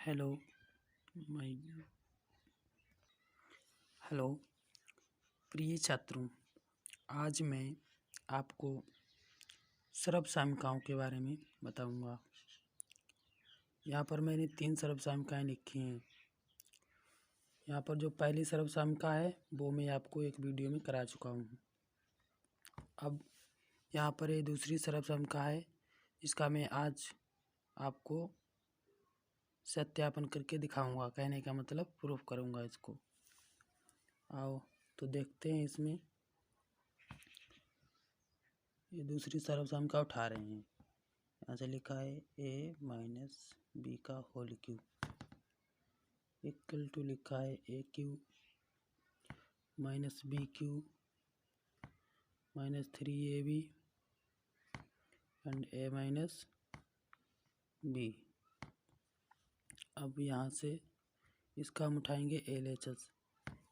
Hello my hello प्रिय छात्रों, आज मैं आपको सर्व सामयिकाओं के बारे में बताऊंगा। यहाँ पर मैंने 3 सर्व सामयिकाएँ लिखी हैं। यहाँ पर जो पहली सर्व सामयिका है वो मैं आपको एक वीडियो में करा चुका हूँ। अब यहाँ पर ये दूसरी सर्व सामयिका है, इसका मैं आज आपको सत्यापन करके दिखाऊंगा। कहने का मतलब प्रूफ करूंगा इसको। आओ तो देखते हैं। इसमें ये दूसरी सर्व सामयिका उठा रहे हैं। यहाँ से लिखा है a माइनस बी का होल क्यूब इक्वल टू लिखा है a cube minus b cube minus 3ab and a minus b. अब यहाँ से इसका हम उठाएंगे LHS।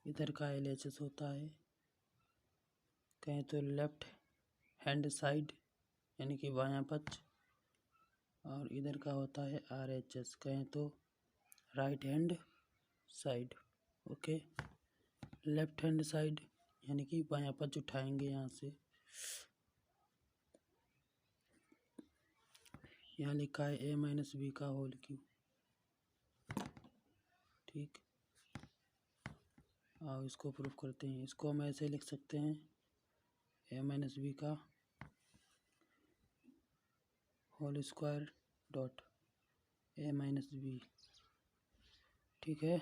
इधर का LHS होता है, कहें तो लेफ्ट हैंड साइड यानी कि बायां पक्ष, और इधर का होता है RHS, कहें तो right hand side. Okay, left hand side यानी कि बायां पक्ष उठाएंगे। यहाँ से यहाँ लिखा है a माइनस बी का होल क्यूब। ठीक, और इसको प्रूफ करते हैं। इसको हम ऐसे लिख सकते हैं a माइनस बी का whole square dot a minus b. ठीक है,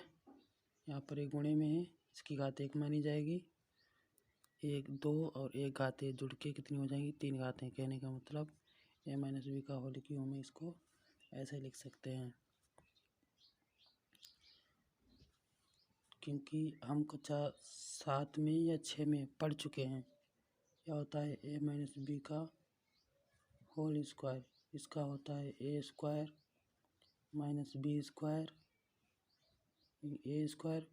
यहाँ पर एक गुणे में है, इसकी घात 1 मानी जाएगी। 1 2 और 1 घातें जुड़ के कितनी हो जाएंगी? 3 घातें। कहने का मतलब a माइनस बी का होल क्यूब में इसको ऐसे लिख सकते हैं, क्योंकि हम कक्षा 7 में या 6 में पढ़ चुके हैं। क्या होता है a माइनस बी का होल स्क्वायर? इसका होता है a square minus b square a square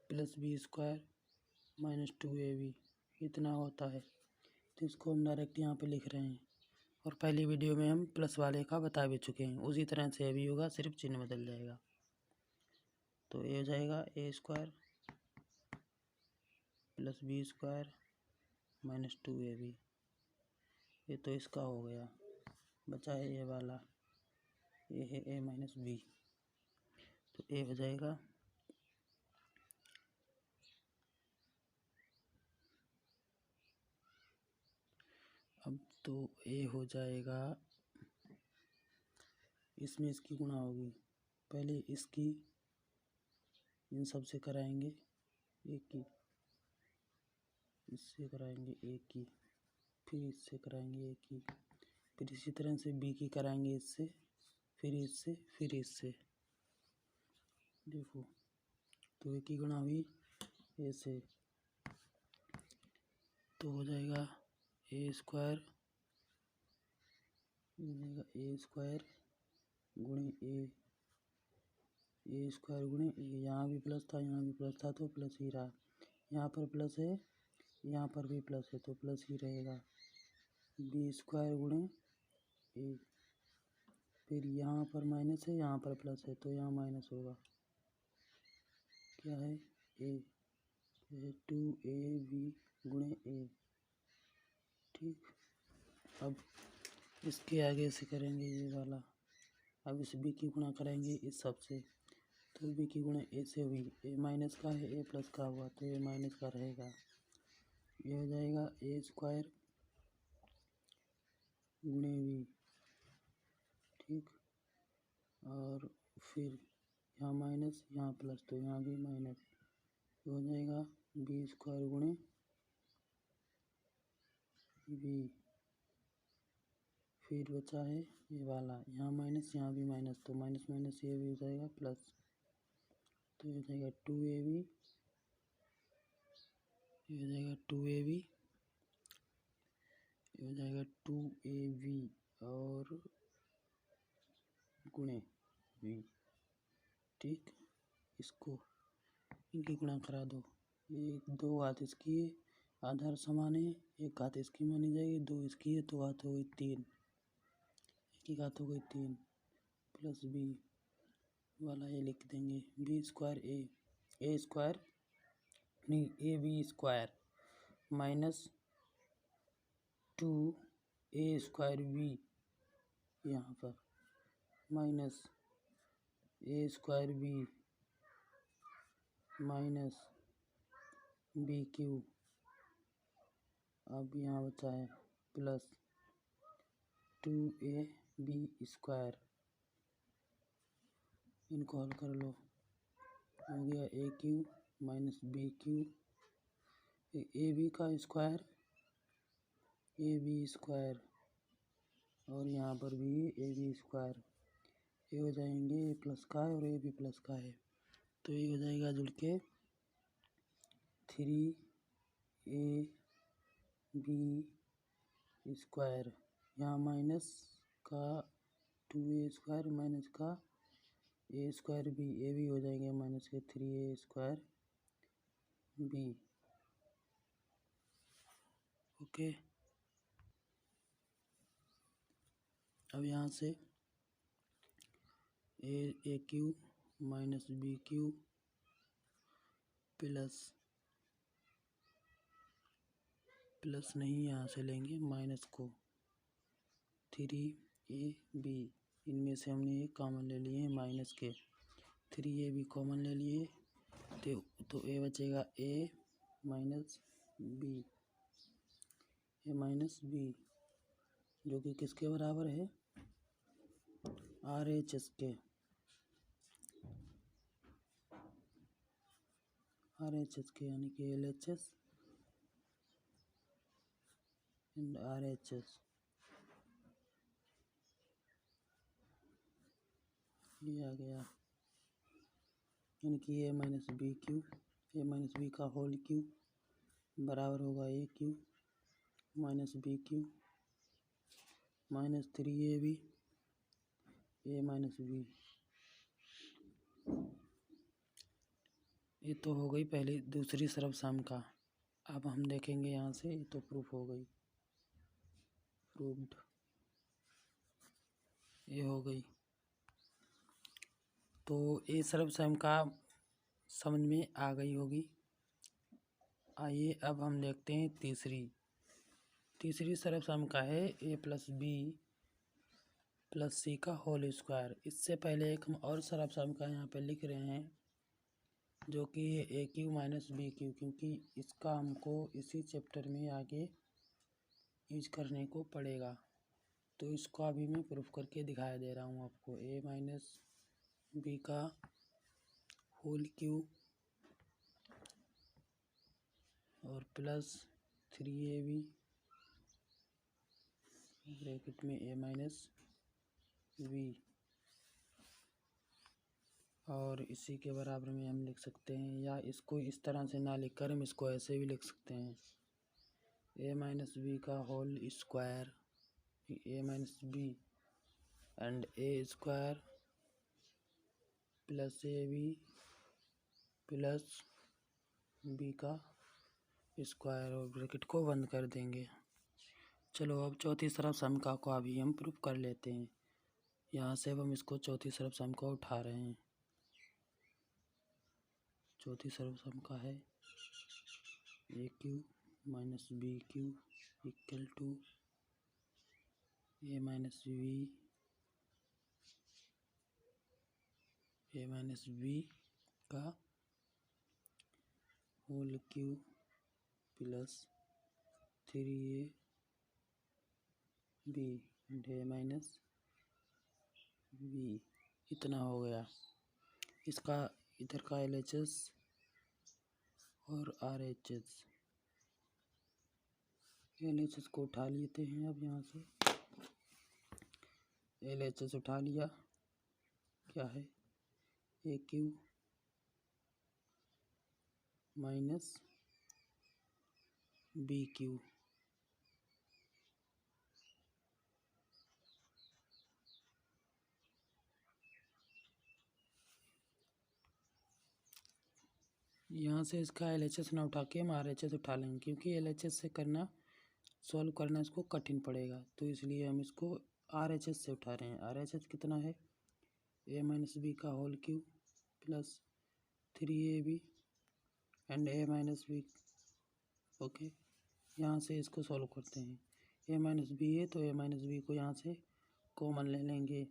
plus b square minus 2ab, इतना होता है। तो इसको हम डायरेक्ट यहाँ पे लिख रहे हैं, और पहली वीडियो में हम प्लस वाले का बता भी चुके हैं। उसी तरह से ये भी होगा, सिर्फ चिन्ह बदल जाएगा। तो ये हो जाएगा a square plus b square minus 2ab। ये तो इसका हो गया, बचा है ये वाला, ये है a माइनस बी। तो a हो जाएगा अब तो a हो जाएगा, इसमें इसकी गुणा होगी। पहले इसकी इन सब से कराएंगे एक की, इससे कराएंगे एक की, फिर इससे कराएंगे एक की, फिर इसी तरह से b की कराएंगे इससे, फिर इससे, फिर इससे। देखो, तो एक की गुणा हुई a से, तो हो जाएगा a स्क्वायर गुणे ए स्क्वायर गुणे ए। यहाँ भी प्लस था, यहाँ भी प्लस था, तो प्लस ही रहा। यहाँ पर प्लस है, यहाँ पर भी प्लस है, तो प्लस ही रहेगा। बी स्क्वायर गुणे ए, फिर यहाँ पर माइनस है, यहाँ पर प्लस है, तो यहाँ माइनस होगा। क्या है? ए, 2ab गुणे ए। ठीक, अब इसके आगे से करेंगे ये वाला। अब इस बी की गुणा करेंगे इस सब से, तो बी की गुणा ए से हुई। ए माइनस का है, ए प्लस का हुआ, तो ए माइनस का रहेगा। ये हो जाएगा ए स्क्वायर गुणे बी। ठीक, और फिर यहाँ माइनस, यहाँ प्लस, तो यहाँ भी माइनस। हो जाएगा बी स्क्वायर गुणे बी। फिर बचा है ये वाला, यहाँ माइनस, यहाँ भी माइनस, तो माइनस माइनस ये भी हो जाएगा प्लस। तो ये हो जाएगा 2ab, ये हो जाएगा 2ab, ये हो जाएगा 2ab और गुणे v। ठीक, इसको इनकी गुणा करा दो। एक 2 घात इसकी है, आधार समान है, 1 घात इसकी मानी जाएगी, 2 इसकी है, तो घात हो गई 3, एक की घात हो गई 3 प्लस बी वाला ए लिख देंगे, बी स्क्वायर ए स्क्वायर नहीं a b square minus 2a square b, यहाँ पर minus a square b minus b q, अब यहाँ बचा है प्लस 2ab स्क्वायर, इनको हल कर लो, हो गया a Q minus b q, a b का स्क्वायर ए बी स्क्वायर और यहाँ पर भी ए बी स्क्वायर, ये हो जाएंगे ए प्लस का है और ए बी प्लस का है, तो ये हो जाएगा जुड़ के 3ab स्क्वायर, यहाँ माइनस का 2a स्क्वायर माइनस का ए स्क्वायर बी, ए भी हो जाएंगे माइनस के 3a स्क्वायर बी। ओके, अब यहाँ से a Q minus b q plus नहीं, यहाँ से लेंगे माइनस को 3ab, इनमें से हमने ये कॉमन ले लिए माइनस के, 3ab कॉमन ले लिए तो ए बचेगा ए माइनस बी जो कि किसके बराबर है, RHS के, यानी कि LHS एंड RHS, ये आ गया, यानी कि ए माइनस बी का होल क्यू बराबर होगा a Q minus b cube minus 3ab a minus b. ये तो हो गई पहली दूसरी सर्वसम्मिका। अब हम देखेंगे यहाँ से, ये तो प्रूफ हो गई, प्रूव्ड, ये हो गई। तो ये सर्वसम्मिका समझ में आ गई होगी। आइए अब हम देखते हैं तीसरी सर्वसम्मिका है a plus b plus c का होल स्क्वायर। इससे पहले एक हम और सर्वसम्मिका यहाँ पे लिख रहे हैं जो कि है a Q minus b Q, क्योंकि इसका हमको इसी चैप्टर में आगे यूज करने को पड़ेगा। तो इसको अभी मैं प्रूफ करके दिखाई दे रहा हूँ आपको, ए माइनस बी का होल क्यू और प्लस 3ab ब्रैकेट में ए माइनस बी, और इसी के बराबर में हम लिख सकते हैं, या इसको इस तरह से ना लिखकर हम इसको ऐसे भी लिख सकते हैं, ए माइनस बी का whole square a minus b and a square plus a b plus b का स्क्वायर, और ब्रैकेट को बंद कर देंगे। चलो अब चौथी सर्वसम्मिका को अभी हम प्रूफ कर लेते हैं। यहाँ से अब हम इसको चौथी सर्वसम्मिका उठा रहे हैं। चौथी सर्वसम्मिका है a Q minus b cube equal to a minus b का whole cube plus 3ab and a minus b, इतना हो गया। इसका इधर का LHS और RHS, LHS को उठा लेते हैं। अब यहाँ से LHS उठा लिया, क्या है a Q minus b Q, यहाँ से इसका LHS ना उठा के हम RHS उठा लेंगे, क्योंकि LHS से सॉल्व करना इसको कठिन पड़ेगा, तो इसलिए हम इसको RHS से उठा रहे हैं। RHS कितना है ए माइनस बी का whole cube plus 3ab and a minus b. Okay, यहाँ से इसको सॉल्व करते हैं। ए माइनस बी है तो ए माइनस बी को यहाँ से कॉमन ले लेंगे।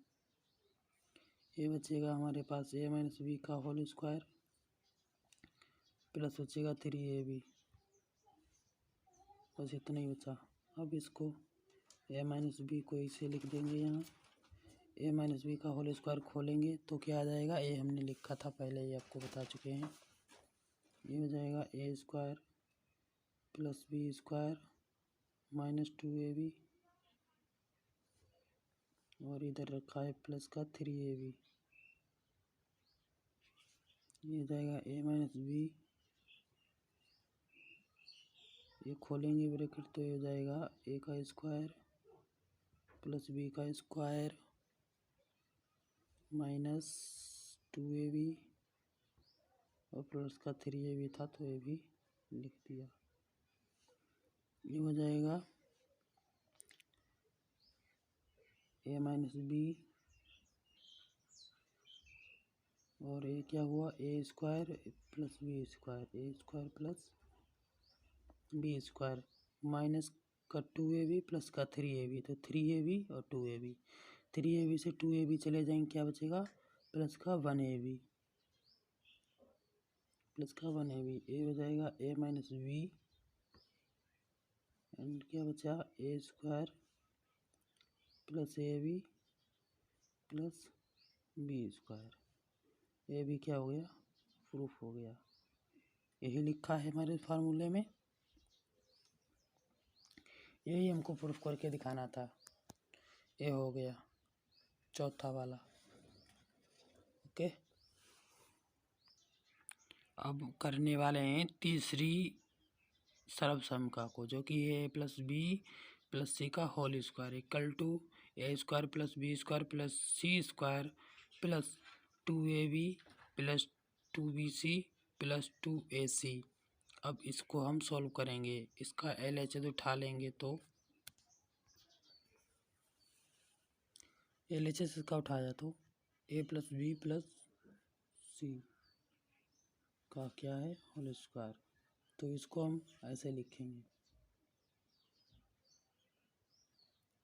ये बचेगा हमारे पास ए माइनस बी का होल स्क्वायर प्लस बचेगा 3ab। बस इतना ही बचा। अब इसको ए माइनस बी को इसे लिख देंगे। यहाँ ए माइनस बी का होल स्क्वायर खोलेंगे तो क्या आ जाएगा, ए हमने लिखा था पहले, ये आपको बता चुके हैं। ये हो जाएगा a square plus b square minus 2ab और इधर रखा है प्लस का 3ab। ये हो जाएगा ए माइनस बी, ये खोलेंगे ब्रैकेट तो ये हो जाएगा ए का स्क्वायर प्लस बी का स्क्वायर माइनस 2ab और प्लस का 3ab था तो ये भी लिख दिया। ये हो जाएगा ए माइनस बी और ये क्या हुआ, a square plus b square, a square plus b square minus का 2ab प्लस का 3ab, तो 3ab और 2ab, 3ab से 2ab चले जाएंगे, क्या बचेगा प्लस का 1ab, प्लस का 1ab। ए हो जाएगा ए माइनस बी एंड क्या बचा a square plus a b plus b square. A भी क्या हो गया, प्रूफ हो गया। यही लिखा है हमारे फार्मूले में, यही हमको प्रूफ करके दिखाना था। ये हो गया चौथा वाला। ओके, अब करने वाले हैं तीसरी सर्वसम्मिका को, जो कि a plus b plus c का whole square equal to a square plus b square plus c square plus 2ab plus 2bc plus 2ac। अब इसको हम सॉल्व करेंगे। इसका LHS उठा लेंगे तो LHS इसका उठाया तो a plus b plus c का क्या है होल स्क्वायर, तो इसको हम ऐसे लिखेंगे।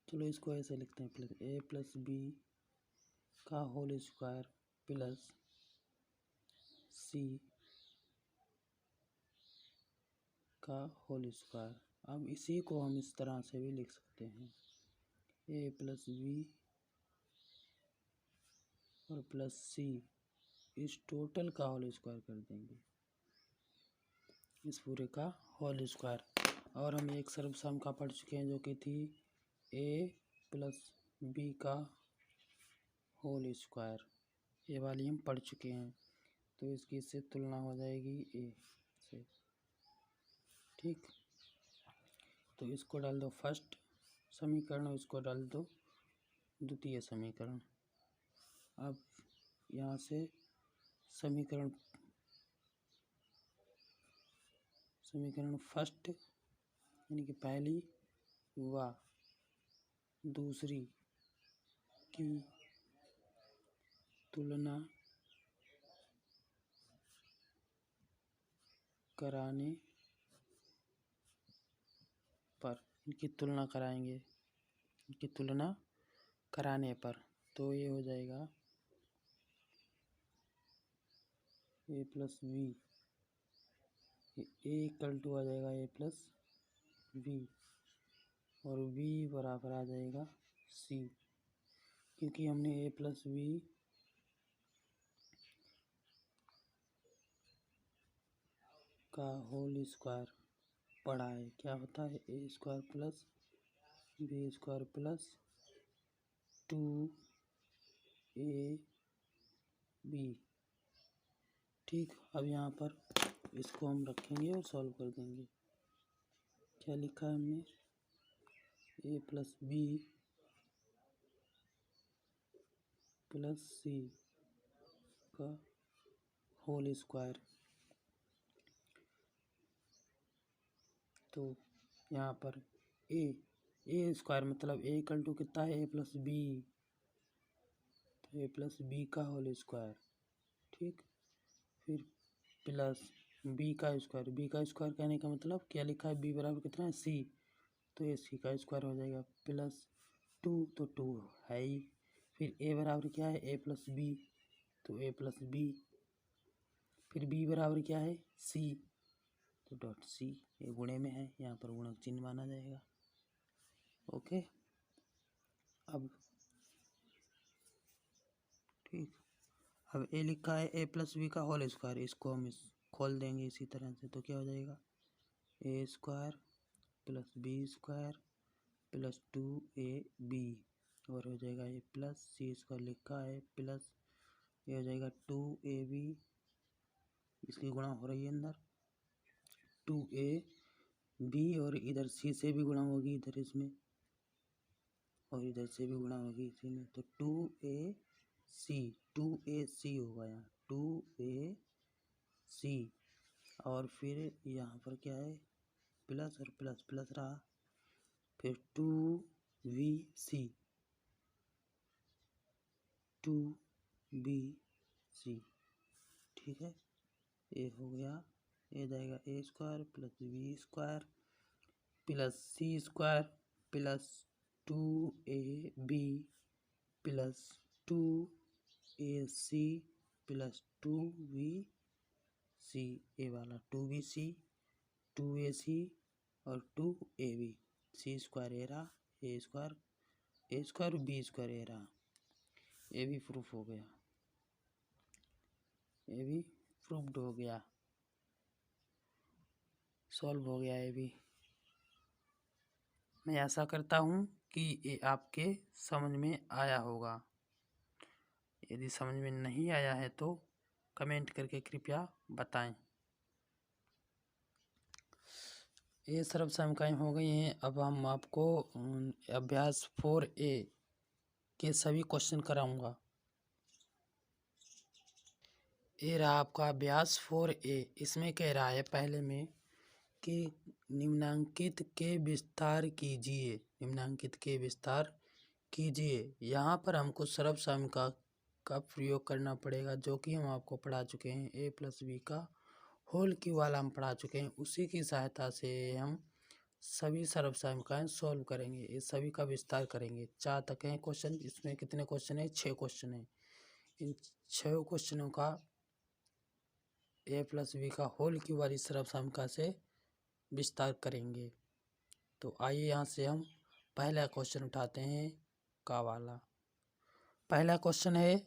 चलो इसको ऐसे लिखते हैं, प्लस ए प्लस बी का होल स्क्वायर प्लस सी का होल स्क्वायर। अब इसी को हम इस तरह से भी लिख सकते हैं, ए प्लस बी और प्लस सी, इस टोटल का होल स्क्वायर कर देंगे, इस पूरे का होल स्क्वायर। और हम एक सर्वसम्मिका पढ़ चुके हैं जो कि थी ए प्लस बी का होल स्क्वायर, ये वाली हम पढ़ चुके हैं। तो इसकी इससे तुलना हो जाएगी ए से। ठीक, तो इसको डाल दो फर्स्ट समीकरण और इसको डाल दो द्वितीय समीकरण। अब यहाँ से समीकरण फर्स्ट यानी कि पहली व दूसरी की तुलना कराने पर, इनकी तुलना कराएंगे, इनकी तुलना कराने पर, तो ये हो जाएगा a plus b, a equal to आ जाएगा ए प्लस बी और बी बराबर आ जाएगा सी, क्योंकि हमने ए प्लस बी का होल स्क्वायर पढ़ा है। क्या होता है, a square plus b square plus 2ab। ठीक, अब यहाँ पर इसको हम रखेंगे और सॉल्व कर देंगे। क्या लिखा है हमने, a plus b plus c का होल स्क्वायर, तो यहाँ पर ए स्क्वायर मतलब ए इक्वल टू कितना है, ए प्लस बी, ए प्लस बी का होल स्क्वायर, ठीक। फिर प्लस बी का स्क्वायर कहने का मतलब क्या लिखा है, बी बराबर कितना है सी, तो ए सी का स्क्वायर हो जाएगा। प्लस 2 तो 2 है ही। फिर ए बराबर क्या है, ए प्लस बी, तो ए प्लस बी। फिर बी बराबर क्या है सी, तो डॉट सी, ये गुणे में है, यहाँ पर गुणक चिन्ह माना जाएगा। ओके, अब ठीक, अब ए लिखा है ए प्लस बी का होल स्क्वायर, इसको हम खोल देंगे इसी तरह से, तो क्या हो जाएगा a square plus b square plus 2ab, और हो जाएगा ये प्लस सी स्क्वायर लिखा है प्लस, ये हो जाएगा 2ab, इसकी गुणा हो रही है अंदर 2ab, और इधर सी से भी गुणा होगी इधर इसमें, और इधर से भी गुणा होगी इसी में, तो 2ac होगा यहाँ 2ac, और फिर यहाँ पर क्या है प्लस और प्लस प्लस रहा, फिर 2bc, ठीक है। ये हो गया, ये जाएगा a square plus b square plus c square plus 2ab plus 2ac plus 2bc, a वाला 2bc 2ac और 2ab, सी स्क्वायर ए रहा, ए स्क्वायर बी स्क्वायर ए रहा, ये भी प्रूफ हो गया, ये भी प्रूफ्ड हो गया, सॉल्व हो गया ये भी। मैं आशा करता हूँ कि ये आपके समझ में आया होगा। यदि समझ में नहीं आया है तो कमेंट करके कृपया बताएं। ये सर्व समकाएँ हो गई हैं। अब हम आपको अभ्यास 4A के सभी क्वेश्चन कराऊंगा। ये रहा आपका अभ्यास 4A। इसमें कह रहा है पहले में कि निम्नांकित के विस्तार कीजिए, निम्नांकित के विस्तार कीजिए। यहाँ पर हमको सर्व समका का प्रयोग करना पड़ेगा, जो कि हम आपको पढ़ा चुके हैं। ए प्लस बी का होल क्यू वाला हम पढ़ा चुके हैं, उसी की सहायता से हम सभी सर्व समकाएँ सॉल्व करेंगे, ये सभी का विस्तार करेंगे। 4 तक हैं क्वेश्चन। इसमें कितने क्वेश्चन हैं, 6 क्वेश्चन हैं। इन 6 क्वेश्चनों का ए प्लस बी का होल क्यू वाली सर्व समका से विस्तार करेंगे। तो आइए यहाँ से हम पहला क्वेश्चन उठाते हैं, का वाला। पहला क्वेश्चन है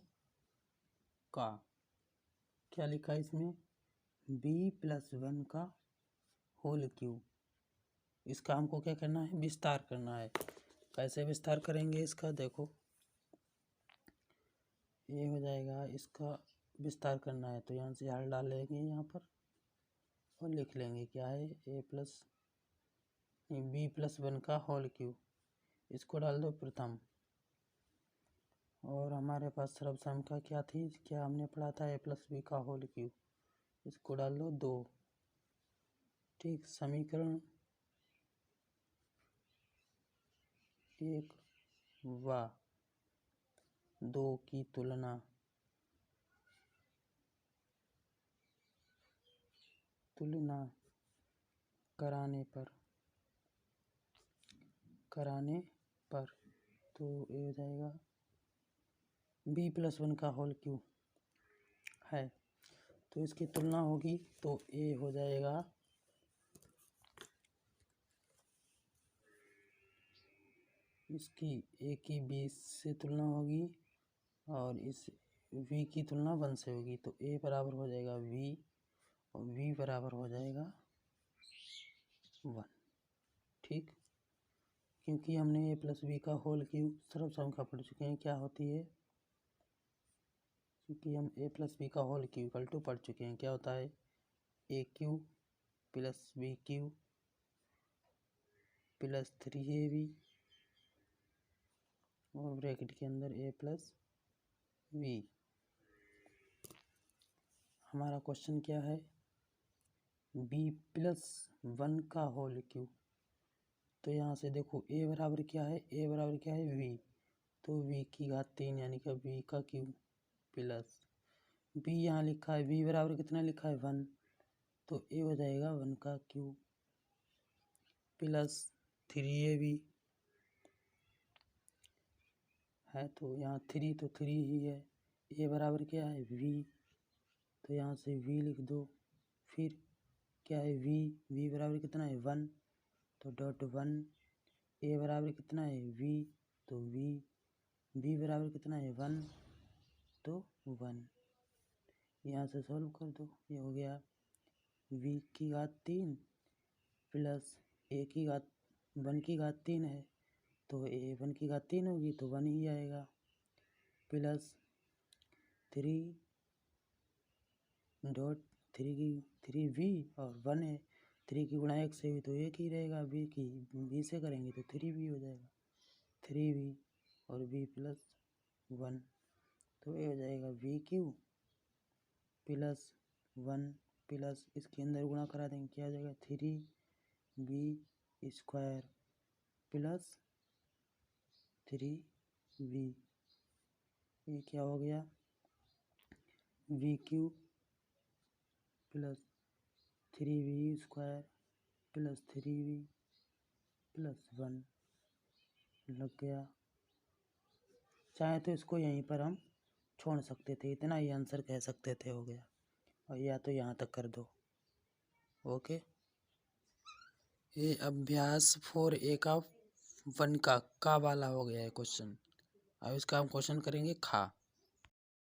का, क्या लिखा है इसमें, b+1 का होल क्यू। इसका हमको क्या करना है, विस्तार करना है। कैसे विस्तार करेंगे इसका, देखो ये हो जाएगा, इसका विस्तार करना है तो यहाँ से हल डाल लेंगे यहाँ पर और लिख लेंगे क्या है, b+1 का होल क्यू, इसको डाल दो प्रथम। और हमारे पास सर्व समका क्या थी, क्या हमने पढ़ा था, a+b का होल क्यू, इसको डाल दो 2, ठीक। समीकरण 1 व 2 की तुलना कराने पर तो ये हो जाएगा b+1 का होल क्यू है, तो इसकी तुलना होगी तो ए हो जाएगा इसकी ए की 20 से तुलना होगी और इस v की तुलना 1 से होगी, तो a बराबर हो जाएगा v और v बराबर हो जाएगा 1, ठीक। क्योंकि हमने a+b का होल क्यू सर्व समका पढ़ चुके हैं, क्या होती है, क्योंकि हम a+b का होल क्यू इक्वल टू पढ़ चुके हैं, क्या होता है, a³ plus b³ plus 3ab और ब्रैकेट के अंदर a+b। हमारा क्वेश्चन क्या है, b+1 का होल क्यू। तो यहाँ से देखो a बराबर क्या है, v, तो v की घात 3 यानी कि v का क्यूब प्लस b यहाँ लिखा है, b बराबर कितना लिखा है 1, तो a हो जाएगा 1 का क्यूब प्लस 3ab है, तो यहाँ 3 तो 3 ही है। a बराबर क्या है v, तो यहाँ से v लिख दो। फिर क्या है v बराबर कितना है 1, तो डॉट 1। a बराबर कितना है v, तो b बराबर कितना है 1, तो 1। यहाँ से सॉल्व कर दो, ये हो गया v की घात 3 प्लस a की घात 1 की घात 3 है, तो a 1 की घात 3 होगी तो 1 ही आएगा, प्लस 3 डॉट 3v और 1 है, 3 की गुणा 1 से भी तो 1 ही रहेगा, b से करेंगे तो 3v हो जाएगा, 3v और v प्लस 1, तो ये हो जाएगा v क्यू प्लस 1 प्लस इसके अंदर गुणा करा देंगे, क्या हो जाएगा 3v स्क्वायर प्लस 3v, ये क्या हो गया v Q plus 3v square plus 3v plus 1 लग गया। चाहे तो इसको यहीं पर हम छोड़ सकते थे, इतना ही आंसर कह सकते थे, हो गया, और या तो यहाँ तक कर दो। ओके, ये अभ्यास 4A का 1 का वाला हो गया है क्वेश्चन। अब इसका हम क्वेश्चन करेंगे खा।